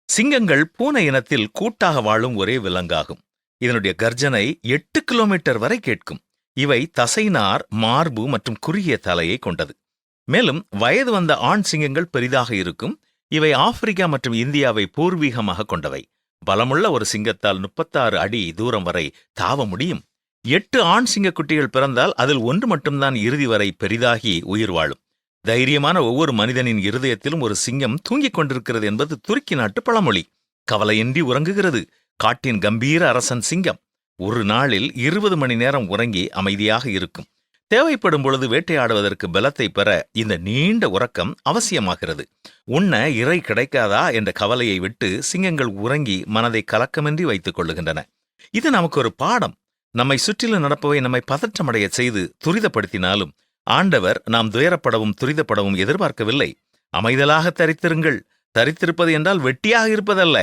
சிங்கங்கள் பூனை இனத்தில் கூட்டாக வாழும் ஒரே விலங்காகும். இதனுடைய கர்ஜனை 8 கிலோமீட்டர் வரை கேட்கும். இவை தசைநார், மார்பு மற்றும் குறுகிய தலையை கொண்டது. மேலும் வயது வந்த ஆண் சிங்கங்கள் பெரிதாக இருக்கும். இவை ஆப்பிரிக்கா மற்றும் இந்தியாவை பூர்வீகமாக கொண்டவை. பலமுள்ள ஒரு சிங்கத்தால் 36 அடி தூரம் வரை தாவ முடியும். 8 ஆண் சிங்கக்குட்டிகள் பிறந்தால் அதில் ஒன்று மட்டும்தான் இறுதி வரை பெரிதாகி உயிர் வாழும். தைரியமான ஒவ்வொரு மனிதனின் இருதயத்திலும் ஒரு சிங்கம் தூங்கிக் கொண்டிருக்கிறது என்பது துருக்கி நாட்டு பழமொழி. கவலையின்றி உறங்குகிறது காட்டின் கம்பீர அரசன் சிங்கம். ஒரு நாளில் 20 மணி நேரம் உறங்கி அமைதியாக இருக்கும். தேவைப்படும் பொழுது வேட்டையாடுவதற்கு பலத்தை பெற இந்த நீண்ட உறக்கம் அவசியமாகிறது. உண்ண இறை கிடைக்காதா என்ற கவலையை விட்டு சிங்கங்கள் உறங்கி மனதை கலக்கமின்றி வைத்துக் கொள்ளுகின்றன. இது நமக்கு ஒரு பாடம். நம்மை சுற்றிலும் நடப்பவை நம்மை பதற்றமடைய செய்து துரிதப்படுத்தினாலும் ஆண்டவர் நாம் துயரப்படவும் துரிதப்படவும் எதிர்பார்க்கவில்லை. அமைதலாக தரித்திருங்கள். தரித்திருப்பது என்றால் வெட்டியாக இருப்பதல்ல,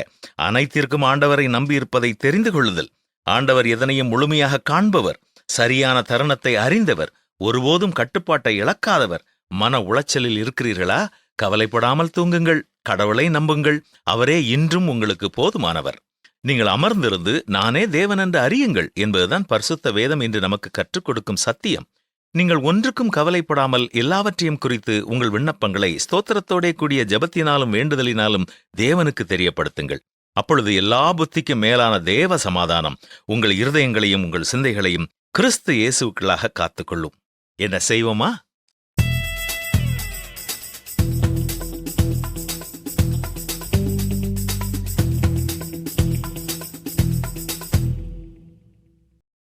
அனைத்திற்கும் ஆண்டவரை நம்பியிருப்பதை தெரிந்து கொள்ளுதல். ஆண்டவர் எதனையும் முழுமையாக காண்பவர், சரியான தருணத்தை அறிந்தவர், ஒருபோதும் கட்டுப்பாட்டை இழக்காதவர். மன உளைச்சலில் இருக்கிறீர்களா? கவலைப்படாமல் தூங்குங்கள். கடவுளை நம்புங்கள். அவரே இன்றும் உங்களுக்கு போதுமானவர். நீங்கள் அமர்ந்திருந்து நானே தேவன் என்று அறியுங்கள் என்பதுதான் பரிசுத்த வேதம் இன்று நமக்கு கற்றுக் கொடுக்கும் சத்தியம். நீங்கள் ஒன்றுக்கும் கவலைப்படாமல் எல்லாவற்றையும் குறித்து உங்கள் விண்ணப்பங்களை ஸ்தோத்திரத்தோடே கூடிய ஜெபத்தினாலும் வேண்டுதலினாலும் தேவனுக்கு தெரியப்படுத்துங்கள். அப்பொழுது எல்லா புத்திக்கும் மேலான தேவ சமாதானம் உங்கள் இருதயங்களையும் உங்கள் சிந்தைகளையும் கிறிஸ்து இயேசுவுக்குள்ளாக காத்துக்கொள்ளும். என்ன செய்வோமா?